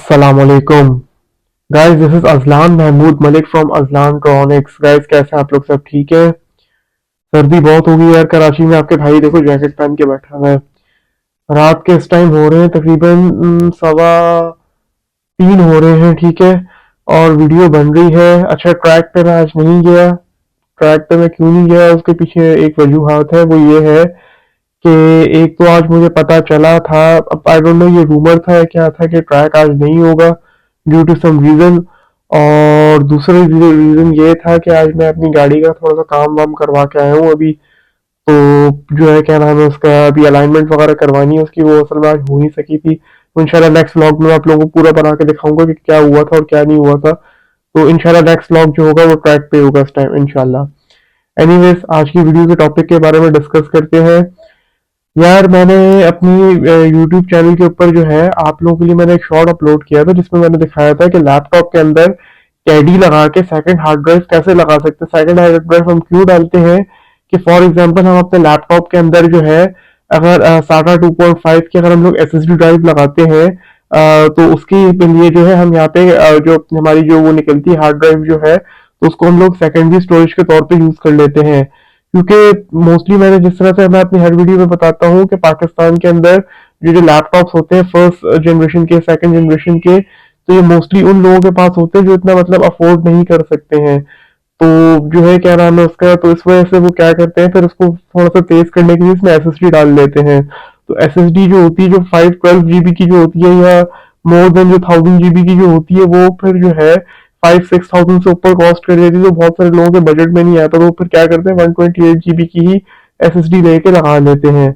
अस्सलामुअलैकुम guys, this is Ajlan Mahmood Malik from Ajlan tronics. Guys, कैसे हैं आप लोग? सब ठीक है? सर्दी बहुत हो गई यार कराची में। आपके भाई देखो जैकेट पहन के बैठा हुआ है। रात के इस टाइम हो रहे हैं तकरीबन 3:15 हो रहे हैं, ठीक है। और वीडियो बन रही है। अच्छा, ट्रैक पे मैं आज नहीं गया। ट्रैक पे मैं क्यों नहीं गया, उसके पीछे एक वजूहात है। वो ये है कि एक तो आज मुझे पता चला था, अब आई डोंट नो ये रूमर था या क्या था, कि ट्रैक आज नहीं होगा ड्यू टू सम रीजन। और दूसरा रीजन ये था कि आज मैं अपनी गाड़ी का थोड़ा सा काम वाम करवा के आया हूँ अभी। तो जो है क्या नाम है उसका, अभी अलाइनमेंट वगैरह करवानी है उसकी, वो असल में आज हो नहीं सकी थी। तो इंशाल्लाह नेक्स्ट व्लॉग में आप लोगों को पूरा बना के दिखाऊंगा कि क्या हुआ था और क्या नहीं हुआ था। तो इंशाल्लाह नेक्स्ट व्लॉग जो होगा वो ट्रैक पे होगा इस टाइम इंशाल्लाह। एनीवेज, आज की वीडियो के टॉपिक के बारे में डिस्कस करते हैं। यार, मैंने अपनी यूट्यूब चैनल के ऊपर जो है आप लोगों के लिए मैंने एक शॉर्ट अपलोड किया था, जिसमें मैंने दिखाया था कि लैपटॉप के अंदर कैडी लगा के सेकंड हार्ड ड्राइव कैसे लगा सकते हैं। सेकंड हार्ड ड्राइव हम क्यों डालते हैं कि फॉर एग्जांपल हम अपने लैपटॉप के अंदर जो है, अगर साटा 2.5 की अगर हम लोग एसएसडी ड्राइव लगाते हैं, तो उसके लिए जो है हम यहाँ पे जो हमारी जो वो निकलती है हार्ड ड्राइव जो है, तो उसको हम लोग सेकेंडरी स्टोरेज के तौर पे यूज कर लेते हैं। क्योंकि मोस्टली मैंने जिस तरह से मैं अपनी हर वीडियो में बताता हूँ कि पाकिस्तान के अंदर जो लैपटॉप्स होते हैं फर्स्ट जनरेशन के, सेकंड जनरेशन के, तो ये मोस्टली उन लोगों के पास होते हैं जो इतना मतलब अफोर्ड नहीं कर सकते हैं। तो जो है क्या नाम है उसका, तो इस वजह से वो क्या करते हैं, फिर उसको थोड़ा सा तेज करने के लिए इसमें एसएसडी डाल देते हैं। तो एसएसडी जो होती है, जो 512 जीबी की जो होती है, या मोर देन जो 1000 जीबी की जो होती है, वो फिर जो है 5-6 थाउजेंड से ऊपर कॉस्ट कर देती है। तो बहुत सारे लोगों के बजट में नहीं आता, तो वो फिर क्या करते हैं 128 जीबी की ही एसएसडी लेके लगा लेते हैं।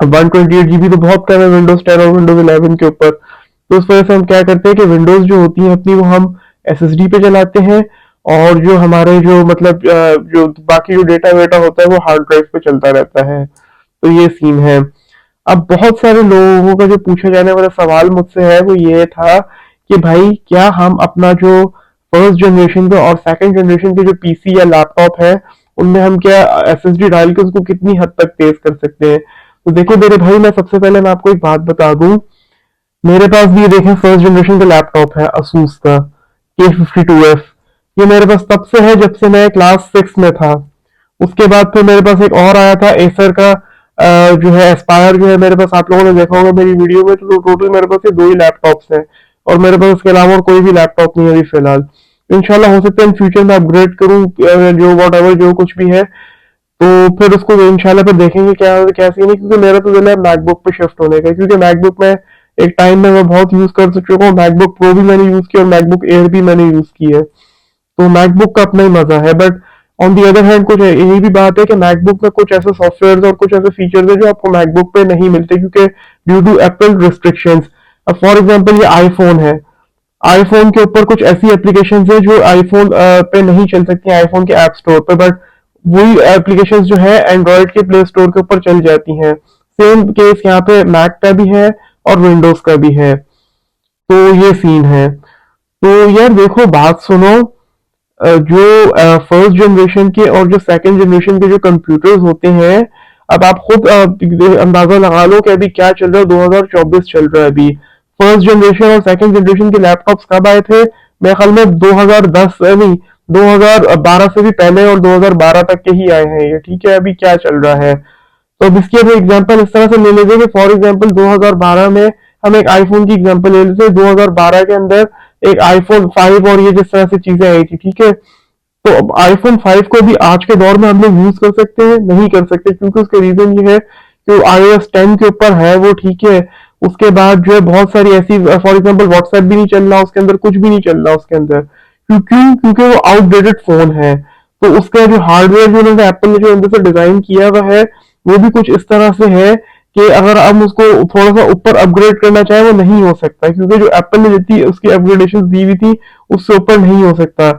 अब 128 जीबी तो बहुत कम है विंडोज 10 और विंडोज 11 के ऊपर। तो उस वजह से हम क्या करते हैं कि विंडोज जो होती है अपनी, वो हम एसएसडी पे चलाते हैं। और जो हमारे जो मतलब जो बाकी जो डेटा वेटा होता है वो हार्ड ड्राइव पे चलता रहता है। तो ये सीन है। अब बहुत सारे लोगों का जो पूछा जाने वाला सवाल मुझसे है वो ये था कि भाई, क्या हम अपना जो फर्स्ट जनरेशन का और सेकंड जनरेशन के जो पीसी या लैपटॉप है, उनमें हम क्या एसएसडी डाल के उसको कितनी हद तक तेज कर सकते हैं? तो देखो मेरे भाई, मैं सबसे पहले मैं आपको एक बात बता दूं। मेरे पास भी ये देखें फर्स्ट जनरेशन का लैपटॉप है असूस का K52F। ये मेरे पास तब से है जब से मैं क्लास 6 में था। उसके बाद फिर मेरे पास एक और आया था एसर का, जो है एस्पायर जो है मेरे पास। आप लोगों ने देखा होगा मेरी वीडियो में, तो टोटल मेरे पास ये 2 ही लैपटॉप्स हैं। और मेरे पास उसके अलावा और कोई भी लैपटॉप नहीं है अभी फिलहाल। इंशाल्लाह हो सकता है इन फ्यूचर में अपग्रेड करूं, जो वॉट एवर जो कुछ भी है। तो फिर उसको इंशाल्लाह फिर देखेंगे क्या क्या सीन है, क्योंकि मेरा तो दिल है मैकबुक पे शिफ्ट होने का। क्योंकि मैकबुक में एक टाइम में मैं बहुत यूज कर चुका हूँ। मैकबुक प्रो भी मैंने यूज किया और मैकबुक एयर भी मैंने यूज की है। तो मैकबुक का अपना ही मजा है। But on the other hand कुछ यही भी बात है कि मैकबुक में कुछ ऐसे सॉफ्टवेयर और कुछ ऐसे फीचर्स है जो आपको मैकबुक पे नहीं मिलते, क्योंकि ड्यू टू एप्पल रिस्ट्रिक्शंस। अब फॉर एग्जांपल ये आईफोन है। आईफोन के ऊपर कुछ ऐसी एप्लीकेशंस है जो आईफोन पे नहीं चल सकती आईफोन के ऐप स्टोर पे, बट वही एप्लीकेशंस जो है एंड्रॉइड के प्ले स्टोर के ऊपर चल जाती हैं। सेम केस यहाँ पे मैक का भी है और विंडोज का भी है। तो ये सीन है। तो यार देखो, बात सुनो। जो फर्स्ट जनरेशन के और जो सेकंड जनरेशन के जो कंप्यूटर्स होते हैं, अब आप खुद अंदाजा लगा लो कि अभी क्या चल रहा है। 2024 चल रहा है अभी। फर्स्ट जनरेशन और सेकंड जनरेशन के लैपटॉप्स कब आए थे? मेरे ख्याल में 2010 नहीं, 2012 से भी पहले और 2012 तक के ही आए हैं ये, ठीक है। अभी क्या चल रहा है, तो अब इसकी अब एग्जांपल इस तरह से ले लीजिए कि फॉर एग्जांपल 2012 में हम एक आईफोन की एग्जांपल ले लेते हैं। 2012 के अंदर एक आईफोन 5 और ये जिस तरह से चीजें आई थी, ठीक है। तो अब आईफोन 5 को भी आज के दौर में हम लोग यूज कर सकते हैं? नहीं कर सकते, क्योंकि उसके रीजन ये है कि iOS 10 के ऊपर है वो, ठीक है। उसके बाद जो है बहुत सारी ऐसी, फॉर एग्जांपल व्हाट्सएप भी नहीं चल रहा उसके अंदर, कुछ भी नहीं चल रहा उसके अंदर। क्योंकि वो आउटडेटेड फोन है। तो उसका जो हार्डवेयर जो उन्होंने एप्पल ने जो अंदर से डिजाइन किया हुआ है, वो भी कुछ इस तरह से है कि अगर हम उसको थोड़ा सा ऊपर अपग्रेड करना चाहे वो नहीं हो सकता, क्योंकि जो एप्पल ने जितनी उसकी अपग्रेडेशन दी हुई थी उससे ऊपर नहीं हो सकता।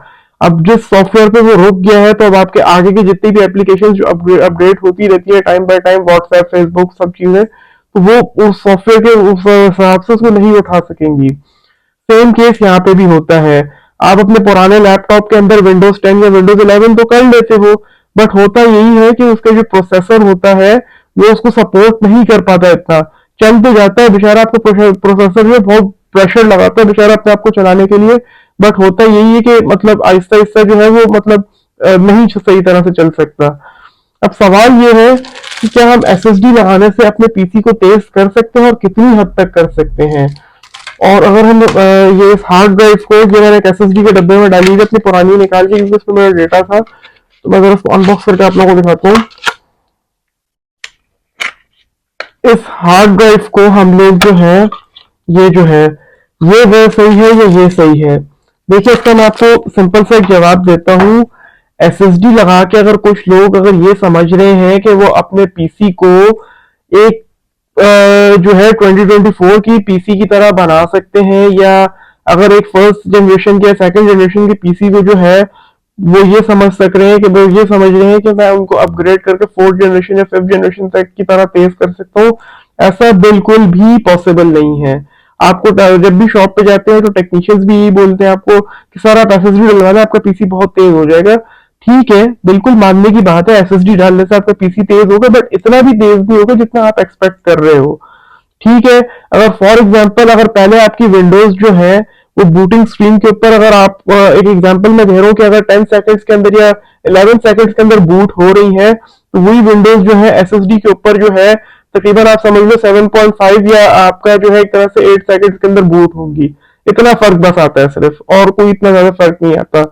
अब जिस सॉफ्टवेयर पे वो रुक गया है, तो अब आपके आगे की जितनी भी एप्लीकेशन जो अपडेट होती रहती है time by time, WhatsApp, Facebook, सब चीजें, तो वो उस सॉफ्टवेयर के उस हिसाब से उसको नहीं उठा सकेंगी। सेम केस यहाँ पे भी होता है। आप अपने पुराने लैपटॉप के अंदर विंडोज 10 या विंडोज 11 तो कर लेते हो, बट होता यही है कि उसका जो प्रोसेसर होता है वो उसको सपोर्ट नहीं कर पाता इतना। चल तो जाता है बेचारा, आपका प्रोसेसर जो बहुत प्रेशर लगाता है बेचारा अपने आप को चलाने के लिए, बट होता यही है कि मतलब आहिस्ता आहिस्ता जो है वो मतलब नहीं सही तरह से चल सकता। अब सवाल ये है कि क्या हम एसएसडी लगाने से अपने पीसी को तेज कर सकते हैं और कितनी हद तक कर सकते हैं। और अगर हम ये इस हार्ड ड्राइव को जो मैंने एक एसएसडी के डब्बे में डाली थी अपनी पुरानी निकाल के, क्योंकि उसमें मेरा डेटा था, तो मैं अगर उसको अनबॉक्स करके आप लोगों को दिखाता हूँ। इस हार्ड ड्राइव को हम लोग जो है ये जो है वो सही है या ये सही है। देखिए इसका मैं आपको सिंपल सा एक जवाब देता हूँ। एसएसडी लगा के अगर कुछ लोग अगर ये समझ रहे हैं कि वो अपने पीसी को एक जो है 2024 की पीसी की तरह बना सकते हैं, या अगर एक फर्स्ट जनरेशन के सेकंड जनरेशन के पीसी को जो है वो ये समझ सक रहे हैं कि वो ये समझ रहे हैं कि मैं उनको अपग्रेड करके फोर्थ जनरेशन या फिफ्थ जनरेशन तक की तरह तेज कर सकता हूँ, ऐसा बिल्कुल भी पॉसिबल नहीं है। आपको जब भी शॉप पे जाते हैं तो टेक्नीशियंस भी यही बोलते हैं आपको कि सर आप एसएसडी डलवा दें आपका पीसी बहुत तेज हो जाएगा। ठीक है, बिल्कुल मानने की बात है, एसएसडी डालने से आपका पीसी तेज होगा, बट इतना भी तेज नहीं होगा जितना आप एक्सपेक्ट कर रहे हो। ठीक है, अगर फॉर एग्जांपल अगर पहले आपकी विंडोज जो है वो बूटिंग स्क्रीन के ऊपर, अगर आप एक एग्जांपल में दे रहा हूँ कि अगर 10 सेकंड्स के अंदर या 11 सेकंड्स के अंदर बूट हो रही है, तो वही विंडोज जो है एसएसडी के ऊपर जो है तकरीबन आप समझ लो 7.5 या आपका जो है एक तरह से 8 सेकंड्स के अंदर बूट होगी। इतना फर्क बस आता है सिर्फ, और कोई इतना ज्यादा फर्क नहीं आता।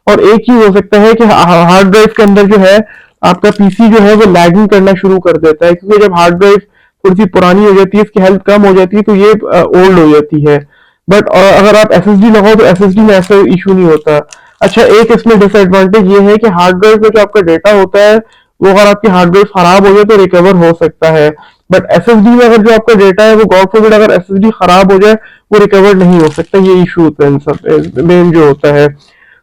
और एक ही हो सकता है कि हार्ड ड्राइव के अंदर जो है आपका पीसी जो है वो लैगिंग करना शुरू कर देता है, क्योंकि जब हार्ड ड्राइव थोड़ी सी पुरानी हो जाती है, इसकी हेल्थ कम हो जाती है, तो ये ओल्ड हो जाती है। बट अगर आप एसएसडी लगाओ तो एसएसडी में ऐसा इशू नहीं होता। अच्छा, एक इसमें डिसएडवांटेज ये है कि हार्ड ड्राइव में जो आपका डेटा होता है वो अगर आपकी हार्ड ड्राइव खराब हो जाए तो रिकवर हो सकता है, बट एसएसडी में अगर जो आपका डेटा है वो गॉड फॉरबिड अगर एसएसडी खराब हो जाए वो रिकवर नहीं हो सकता। ये इशू होता है इन सब मेन जो होता है।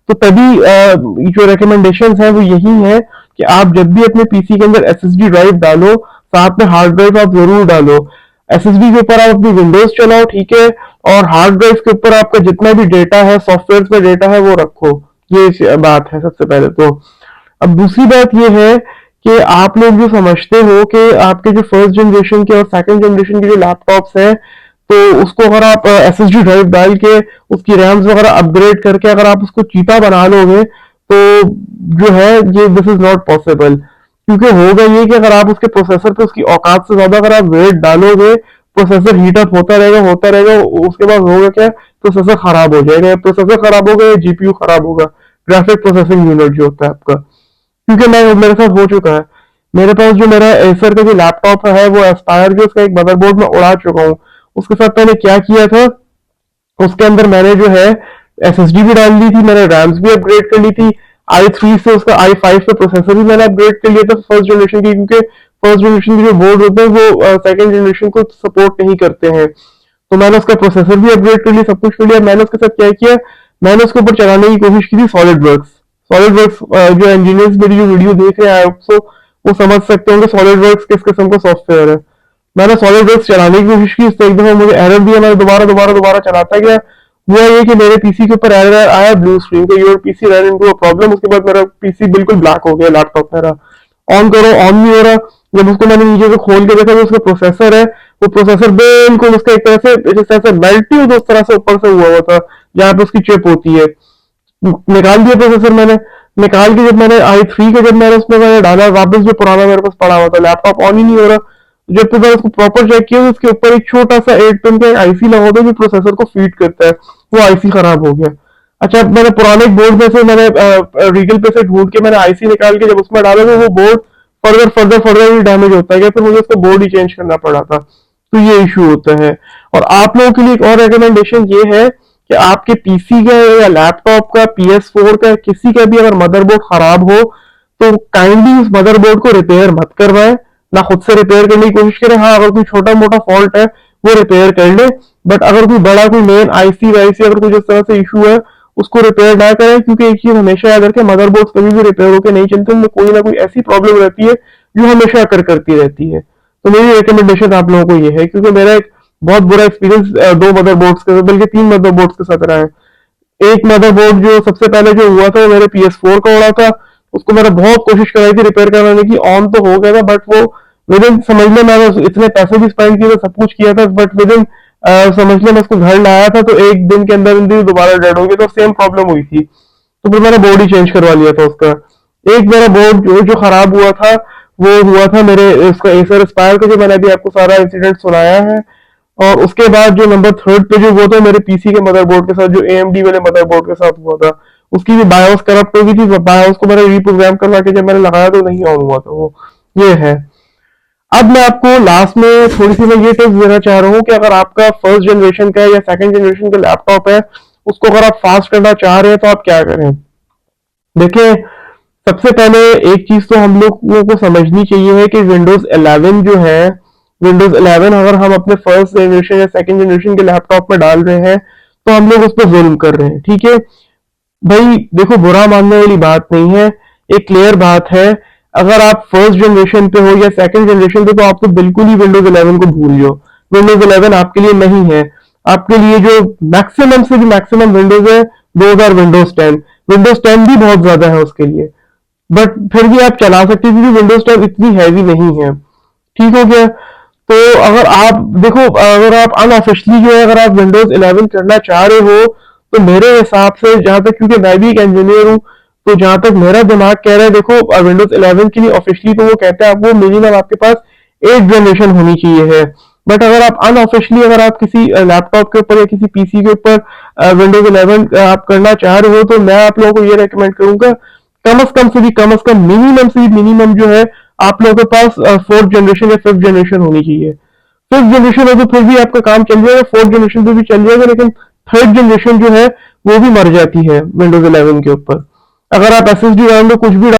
तो तभी जो रिकमेंडेशन है वो यही है कि आप जब भी अपने पीसी के अंदर एसएसडी ड्राइव डालो, साथ में हार्ड ड्राइव आप जरूर डालो। एसएसडी के ऊपर आप अपनी विंडोज चलाओ, ठीक है, और हार्ड ड्राइव के ऊपर आपका जितना भी डेटा है, सॉफ्टवेयर में डेटा है, वो रखो। ये बात है सबसे पहले तो। अब दूसरी बात ये है कि आप लोग जो समझते हो कि आपके जो फर्स्ट जनरेशन के और सेकंड जनरेशन के जो लैपटॉप्स हैं, तो उसको अगर आप एसएसडी ड्राइव डाल के उसकी रैम्स वगैरह अपग्रेड करके अगर आप उसको चीता बना लोगे, तो जो है ये दिस इज नॉट पॉसिबल। क्योंकि होगा ये कि अगर आप उसके प्रोसेसर पे उसकी औकात से ज्यादा अगर आप वेट डालोगे, प्रोसेसर हीटअप होता रहेगा, उसके बाद होगा क्या, प्रोसेसर खराब हो जाएगा। प्रोसेसर खराब होगा या जीपीयू खराब होगा, ग्राफिक प्रोसेसिंग यूनिट जो होता है आपका। क्योंकि मैं मेरे साथ हो चुका है। मेरे पास जो मेरा एसर का जो लैपटॉप है वो एस्पायर जो उसका एक मदरबोर्ड में उड़ा चुका हूँ। उसके साथ मैंने क्या किया था, उसके अंदर मैंने जो है एसएसडी भी डाल ली थी, मैंने रैम्स भी अपग्रेड कर ली थी, i3 से उसका i5 पे प्रोसेसर भी मैंने अपग्रेड कर लिया था फर्स्ट जनरेशन की, क्योंकि फर्स्ट जनरेशन के जो बोर्ड होते हैं वो सेकंड जनरेशन को सपोर्ट नहीं करते हैं। तो मैंने उसका प्रोसेसर भी अपग्रेड कर लिया, सब कुछ कर लिया। मैंने उसके साथ क्या किया, मैंने उसके ऊपर चलाने की कोशिश की थी सॉलिड वर्क्स। सॉलिड वर्क्स जो इंजीनियर्स मेरी जो वीडियो देख रहे हैं आपको वो समझ सकते होंगे सॉलिड वर्क्स किस किस्म का सॉफ्टवेयर है। मैंने सॉलिड वर्क्स चलाने की कोशिश की, उससे एक दफा मुझे एरर दिया, मैं दोबारा चलाता गया। हुआ ये कि मेरे पीसी के ऊपर एरर आया ब्लू स्क्रीन का, your PC run into a problem. उसके बाद मेरा पीसी बिल्कुल ब्लैक हो गया, लैपटॉप मेरा ऑन करो ऑन नहीं हो रहा। जब उसको मैंने नीचे से खोल के देखा तो उसका प्रोसेसर है, वो प्रोसेसर बिल्कुल उसका एक तरह से जिस तरह से मेल्ट ही उस तरह से ऊपर से हुआ था जहाँ पे उसकी चिप होती है। निकाल दिया प्रोसेसर मैंने, निकाल के जब मैंने i3 का जब मैंने उसमें मैंने डाला वापस, जो पुराना मेरे पास पड़ा हुआ था, लैपटॉप ऑन ही नहीं हो रहा। जब तो मैंने उसको प्रॉपर चेक किया तो उसके ऊपर एक छोटा सा 8 पिन का आईसी लगा होता है जो प्रोसेसर को फीड करता है, वो आईसी खराब हो गया। अच्छा, मैंने पुराने बोर्ड में से मैंने रीगल पे से ढूंढ के मैंने आईसी निकाल के जब उसमें डाला तो वो बोर्ड फर्दर ही डैमेज होता है, फिर मुझे उसका बोर्ड ही चेंज करना पड़ा था। तो ये इशू होता है। और आप लोगों के लिए एक और रिकमेंडेशन ये है कि आपके पीसी का या लैपटॉप का, PS4 का, किसी का भी अगर मदरबोर्ड खराब हो तो काइंडली उस मदरबोर्ड को रिपेयर मत करवाएं, ना खुद से रिपेयर करने की कोशिश करें। हाँ, अगर कोई छोटा मोटा फॉल्ट है वो रिपेयर कर ले, बट अगर कोई बड़ा कोई मेन आईसी वाईसी अगर कुछ इस तरह से इशू है उसको रिपेयर ना करें, क्योंकि एक चीज हमेशा याद रखें, मदरबोर्ड कभी भी रिपेयर होकर नहीं चलते, उनमें कोई ना कोई ऐसी प्रॉब्लम रहती है जो हमेशा अकर करती रहती है। तो मेरी रिकमेंडेशन आप लोगों को ये है, क्योंकि मेरा एक बहुत बुरा एक्सपीरियंस 2 मदरबोर्ड्स के, बल्कि 3 मदरबोर्ड्स के साथ रहा है। एक मदरबोर्ड जो सबसे पहले जो हुआ था वो मेरे PS4 का उड़ा था, उसको मैंने बहुत कोशिश कराई थी रिपेयर करवाने की, ऑन तो हो गया था, बट वो विद इन समझ लो मैंने इतने पैसे भी स्पेंड किए थे, सब कुछ किया था, बट विद इन समझ लो मैं उसको घर लाया था तो एक दिन के अंदर अंदर दोबारा डेड हो गया, तो सेम प्रॉब्लम हुई थी। तो फिर मैंने बोर्ड ही चेंज करवा लिया था उसका। एक मेरा बोर्ड जो खराब हुआ था वो हुआ था मेरे इसका एसर एस्पायर का, जो मैंने अभी आपको सारा इंसिडेंट सुनाया है। और उसके बाद जो नंबर थर्ड पे जो हुआ था मेरे पीसी के मदरबोर्ड के साथ, जो एएमडी वाले मदरबोर्ड के साथ हुआ था। उसकी भी बायोस करप्ट हो गई थी, बायोस को मैंने रीप्रोग्राम करवा के जब मैंने लगाया तो नहीं ऑन हुआ था वो। ये है। अब मैं आपको लास्ट में थोड़ी सी मैं ये टिप्स देना चाह रहा हूँ कि अगर आपका फर्स्ट जनरेशन का या सेकंड जनरेशन का लैपटॉप है, उसको अगर आप फास्ट करना चाह रहे हैं तो आप क्या करें। देखिए, सबसे पहले एक चीज तो हम लोगों को समझनी चाहिए है कि विंडोज 11 जो है, विंडोज 11 अगर हम अपने फर्स्ट जनरेशन या सेकंड जनरेशन के लैपटॉप में डाल रहे हैं तो हम लोग उस पर जुल्म कर रहे हैं। ठीक है भाई, देखो बुरा मानने वाली बात नहीं है, एक क्लियर बात है। अगर आप फर्स्ट जनरेशन पे हो या सेकंड जनरेशन पे तो आप तो बिल्कुल ही विंडोज 11 को भूल जाओ। विंडोज 11 आपके लिए नहीं है। आपके लिए जो मैक्सिमम से भी मैक्सिमम विंडोज है, दोज आर विंडोज 10। विंडोज 10 भी बहुत ज्यादा है उसके लिए, बट फिर भी आप चला सकते हैं क्योंकि विंडोज 10 इतनी हैवी नहीं है। ठीक हो गया। तो अगर आप देखो, अगर आप अनऑफिशियली जो है अगर आप विंडोज 11 करना चाह रहे हो तो मेरे हिसाब से जहां तक, क्योंकि मैं भी एक इंजीनियर हूँ, तो जहां तक मेरा दिमाग कह रहा है, देखो विंडोज 11 के लिए ऑफिशियली तो वो कहते हैं आपको मिनिमम आपके पास 8 जनरेशन होनी चाहिए है। बट अगर आप अनऑफिशियली अगर आप किसी लैपटॉप के ऊपर या किसी पीसी के ऊपर विंडोज 11 आप करना चाह रहे हो तो मैं आप लोगों को ये रेकमेंड करूंगा, कम से कम मिनिमम से भी मिनिमम जो है आप लोगों के पास फोर्थ जनरेशन या फिफ्थ जनरेशन होनी चाहिए। फिफ्थ जनरेशन हो तो फिर भी आपका काम चल जाएगा, फोर्थ जनरेशन पे भी चल जाएगा, लेकिन थर्ड जनरेशन जो है वो भी मर जाती है विंडोज 11 के ऊपर। अगर आप एसएसडी रैम में कुछ भी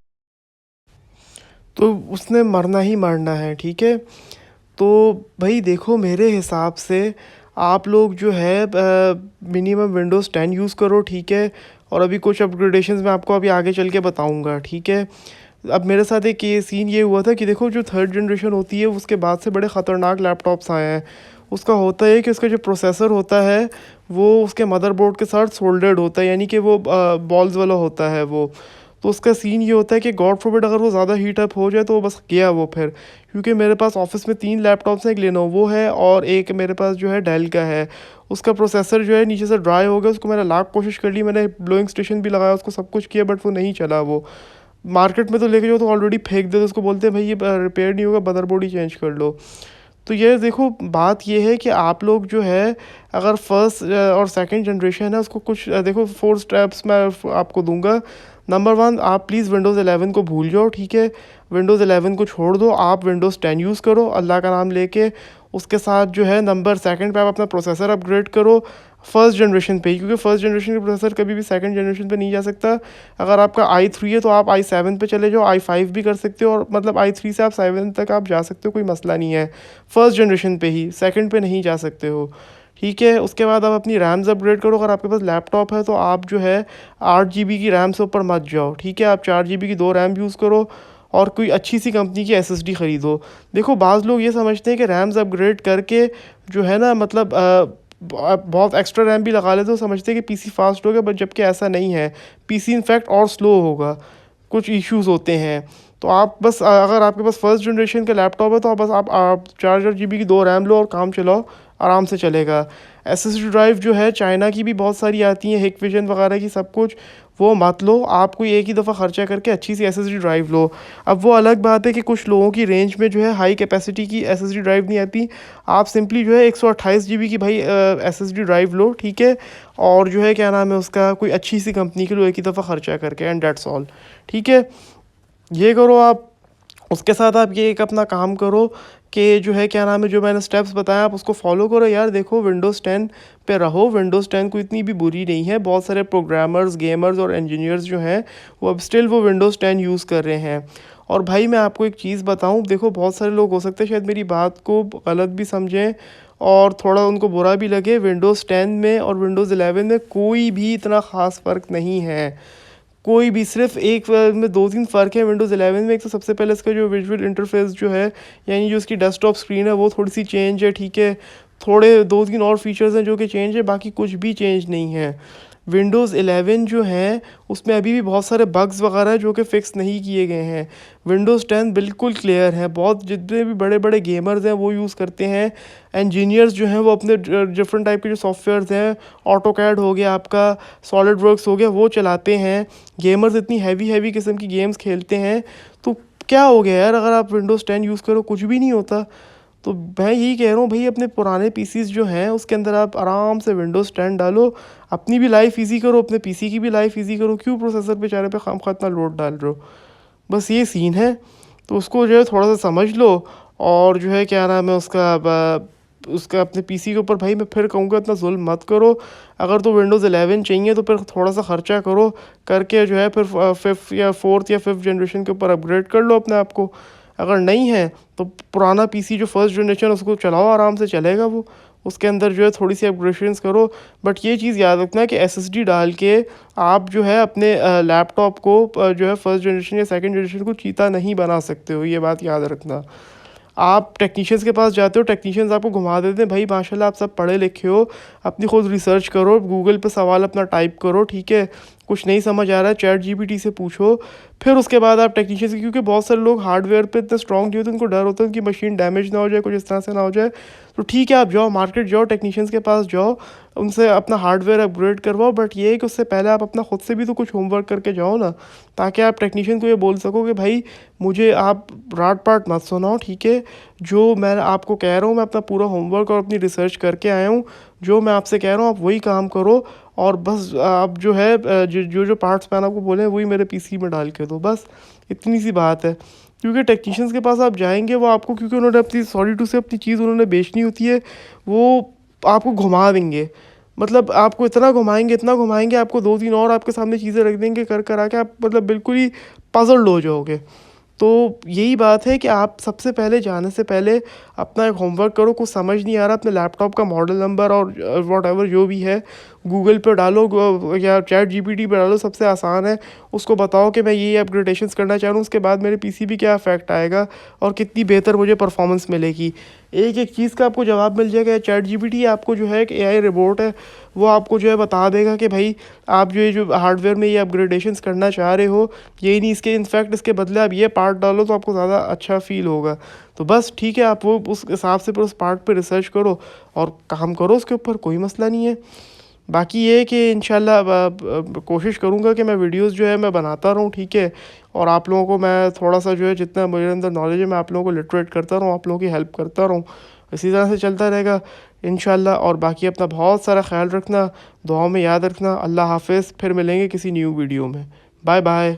तो उसने मरना ही मरना है, ठीक है। तो भाई देखो, मेरे हिसाब से आप लोग जो है मिनिमम विंडोज़ 10 यूज़ करो, ठीक है। और अभी कुछ अपग्रेडेशंस मैं आपको अभी आगे चल के बताऊंगा, ठीक है। अब मेरे साथ एक ये सीन ये हुआ था कि देखो, जो थर्ड जनरेशन होती है उसके बाद से बड़े ख़तरनाक लैपटॉप्स आए हैं। उसका होता है कि उसका जो प्रोसेसर होता है वो उसके मदरबोर्ड के साथ सोल्डर्ड होता है, यानी कि वो बॉल्स वाला होता है वो। तो उसका सीन ये होता है कि गॉड फॉरबिड अगर वो ज़्यादा हीट अप हो जाए तो वो बस गया वो फिर। क्योंकि मेरे पास ऑफिस में 3 लैपटॉप्स हैं, एक लेनोवो है और एक मेरे पास जो है डेल का है। उसका प्रोसेसर जो है नीचे से ड्राई हो गया, उसको मैंने लाख कोशिश कर ली, मैंने ब्लोइंग स्टेशन भी लगाया, उसको सब कुछ किया, बट वो नहीं चला वो। मार्केट में तो लेके जाओ तो ऑलरेडी फेंक दे, तो उसको बोलते हैं भाई ये रिपेयर नहीं होगा, मदरबोर्ड ही चेंज कर लो। तो ये देखो, बात ये है कि आप लोग जो है अगर फर्स्ट और सेकंड जनरेशन है उसको कुछ देखो 4 स्टेप्स मैं आपको दूंगा। नंबर 1, आप प्लीज़ विंडोज़ 11 को भूल जाओ, ठीक है। विंडोज़ 11 को छोड़ दो, आप विंडोज़ 10 यूज़ करो अल्लाह का नाम लेके। उसके साथ जो है नंबर सेकंड पे आप अपना प्रोसेसर अपग्रेड करो फर्स्ट जनरेशन पे ही, क्योंकि फर्स्ट जनरेशन का प्रोसेसर कभी भी सेकंड जनरेशन पे नहीं जा सकता। अगर आपका i3 है तो आप i7 पे चले जाओ, i5 भी कर सकते हो, और मतलब i3 से आप 7 तक आप जा सकते हो, कोई मसला नहीं है। फर्स्ट जनरेशन पे ही, सेकंड पे नहीं जा सकते हो, ठीक है। उसके बाद आप अपनी रैम्स अपग्रेड करो। अगर आपके पास लैपटॉप है तो आप जो है 8 GB की रैम से ऊपर मत जाओ, ठीक है। आप 4 GB की 2 रैम यूज़ करो और कोई अच्छी सी कंपनी की एसएसडी ख़रीदो। देखो, बाज़ लोग ये समझते हैं कि रैम्स अपग्रेड करके जो है ना, मतलब बहुत एक्स्ट्रा रैम भी लगा लेते तो समझते हैं कि पीसी फास्ट हो गया, बट जबकि ऐसा नहीं है। पीसी इनफैक्ट और स्लो होगा, कुछ इश्यूज होते हैं। तो आप बस अगर आपके पास फर्स्ट जनरेशन का लैपटॉप है तो आप 4 GB की 2 रैम लो और काम चलाओ, आराम से चलेगा। एसएसडी ड्राइव जो है चाइना की भी बहुत सारी आती हैं, हिकविजन वगैरह की, सब कुछ वो मत लो। आप कोई एक ही दफ़ा खर्चा करके अच्छी सी एसएसडी ड्राइव लो। अब वो अलग बात है कि कुछ लोगों की रेंज में जो है हाई कैपेसिटी की एसएसडी ड्राइव नहीं आती। आप सिंपली जो है 128 GB की भाई एसएसडी ड्राइव लो, ठीक है। और जो है क्या नाम है उसका, कोई अच्छी सी कंपनी की लो एक ही दफ़ा खर्चा करके, एंड डेट्स ऑल, ठीक है। ये करो आप। उसके साथ आप ये एक अपना काम करो कि जो है क्या नाम है, जो मैंने स्टेप्स बताया आप उसको फॉलो करो यार। देखो, विंडोज़ 10 पे रहो, विंडोज़ 10 कोई इतनी भी बुरी नहीं है। बहुत सारे प्रोग्रामर्स, गेमर्स और इंजीनियर्स जो हैं वो अब स्टिल वो विंडोज़ 10 यूज़ कर रहे हैं। और भाई मैं आपको एक चीज़ बताऊं, देखो बहुत सारे लोग हो सकते हैं शायद मेरी बात को गलत भी समझें और थोड़ा उनको बुरा भी लगे। विंडोज़ 10 में और विंडोज़ 11 में कोई भी इतना ख़ास फ़र्क नहीं है, कोई भी। सिर्फ एक में 2-3 फ़र्क है विंडोज़ 11 में। एक तो सबसे पहले इसका जो विजुअल इंटरफेस जो है, यानी जो इसकी डेस्कटॉप स्क्रीन है वो थोड़ी सी चेंज है, ठीक है। थोड़े 2-3 और फीचर्स हैं जो कि चेंज है, बाकी कुछ भी चेंज नहीं है। विंडोज़ 11 जो है उसमें अभी भी बहुत सारे बग्स वगैरह हैं जो कि फ़िक्स नहीं किए गए हैं। विंडोज़ 10 बिल्कुल क्लियर है, बहुत जितने भी बड़े-बड़े गेमर्स हैं वो यूज़ करते हैं। इंजीनियर्स जो हैं वो अपने डिफरेंट टाइप के जो सॉफ्टवेयर्स हैं, ऑटोकैड हो गया आपका, सॉलिडवर्क्स हो गया, वो चलाते हैं। गेमर्स इतनी हैवी किस्म की गेम्स खेलते हैं, तो क्या हो गया यार अगर आप विंडोज़ 10 यूज़ करो, कुछ भी नहीं होता। तो मैं यही कह रहा हूँ भाई, अपने पुराने पीसीज़ जो हैं उसके अंदर आप आराम से विंडोज़ 10 डालो, अपनी भी लाइफ़ ईज़ी करो, अपने पीसी की भी लाइफ़ ईज़ी करो, क्यों प्रोसेसर बेचारे पे खामखा इतना लोड डाल रहे हो? बस ये सीन है। तो उसको जो है थोड़ा-सा समझ लो, और जो है क्या नाम है उसका, उसका अपने पीसी के ऊपर भाई मैं फिर कहूँगा इतना ज़ुल्म मत करो। अगर तो विंडोज़ 11 चाहिए तो फिर थोड़ा-सा खर्चा करो, करके जो है फिर 5th या 4th या 5th जनरेशन के ऊपर अपग्रेड कर लो अपने आप को। अगर नहीं है तो पुराना पीसी जो फर्स्ट जनरेशन उसको चलाओ, आराम से चलेगा वो। उसके अंदर जो है थोड़ी-सी अपग्रेडेशंस करो, बट ये चीज़ याद रखना कि एसएसडी डाल के आप जो है अपने लैपटॉप को जो है फर्स्ट जनरेशन या सेकंड जनरेशन को चीता नहीं बना सकते हो, ये बात याद रखना। आप टेक्नीशियंस के पास जाते हो, टेक्नीशियंस आपको घुमा देते हैं, भाई माशाल्लाह आप सब पढ़े लिखे हो, अपनी खुद रिसर्च करो, गूगल पे सवाल अपना टाइप करो, ठीक है? कुछ नहीं समझ आ रहा है, चैट जीपीटी से पूछो, फिर उसके बाद आप टेक्नीशियन से, क्योंकि बहुत सारे लोग हार्डवेयर पे इतने स्ट्रॉन्ग नहीं होते, उनको डर होता है उनकी मशीन डैमेज ना हो जाए, कुछ इस तरह से ना हो जाए। तो ठीक है, आप जाओ मार्केट जाओ, टेक्नीशियंस के पास जाओ, उनसे अपना हार्डवेयर अपग्रेड करवाओ, बट ये है कि उससे पहले आप अपना खुद से भी तो कुछ होमवर्क करके जाओ ना, ताकि आप टेक्नीशियन को ये बोल सको कि भाई मुझे आप राट पाट मत सुनाओ, ठीक है? जो मैं आपको कह रहा हूँ, मैं अपना पूरा होमवर्क और अपनी रिसर्च करके आया हूँ, जो मैं आपसे कह रहा हूँ आप वही काम करो, और बस आप जो है जो पार्ट्स मैंने आपको बोले हैं वही मेरे पीसी में डाल के दो, बस इतनी सी बात है। क्योंकि टेक्नीशियंस के पास आप जाएँगे, वो आपको, क्योंकि उन्होंने अपनी सॉरी टू से अपनी चीज़ उन्होंने बेचनी होती है, वो आपको घुमा देंगे। मतलब आपको इतना घुमाएँगे, आपको 2-3 और आपके सामने चीज़ें रख देंगे कर करा के, आप मतलब बिल्कुल ही पज़ल्ड हो जाओगे। तो यही बात है कि आप सबसे पहले जाने से पहले अपना एक होमवर्क करो, कुछ समझ नहीं आ रहा अपने लैपटॉप का मॉडल नंबर और व्हाटएवर जो भी है गूगल पे डालो, या चैट जीपीटी पे डालो, सबसे आसान है। उसको बताओ कि मैं ये अपग्रेडेशंस करना चाह रहा हूँ, उसके बाद मेरे पीसी पे क्या इफेक्ट आएगा और कितनी बेहतर मुझे परफॉर्मेंस मिलेगी। एक एक चीज़ का आपको जवाब मिल जाएगा। चैट जीपीटी आपको जो है एक एआई रोबोट है, वो आपको जो है बता देगा कि भाई आप जो हार्डवेयर में ये अपग्रेडेशंस करना चाह रहे हो, ये नहीं, इसके इनफैक्ट इसके बदले आप ये पार्ट डालो तो आपको ज़्यादा अच्छा फ़ील होगा। तो बस ठीक है, आप वो उस हिसाब से फिर उस पार्ट पे रिसर्च करो और काम करो उसके ऊपर, कोई मसला नहीं है। बाकी ये है कि इंशाल्लाह कोशिश करूँगा कि मैं वीडियोज़ जो है मैं बनाता रहूँ, ठीक है? और आप लोगों को मैं थोड़ा-सा जो है जितना मेरे अंदर नॉलेज है मैं आप लोगों को लिटरेट करता रहूँ, आप लोगों की हेल्प करता रहूँ। इसी तरह से चलता रहेगा इंशाल्लाह। और बाकी अपना बहुत सारा ख़्याल रखना, दुआओं में याद रखना। अल्लाह हाफ़िज़, फिर मिलेंगे किसी न्यू वीडियो में। Bye bye.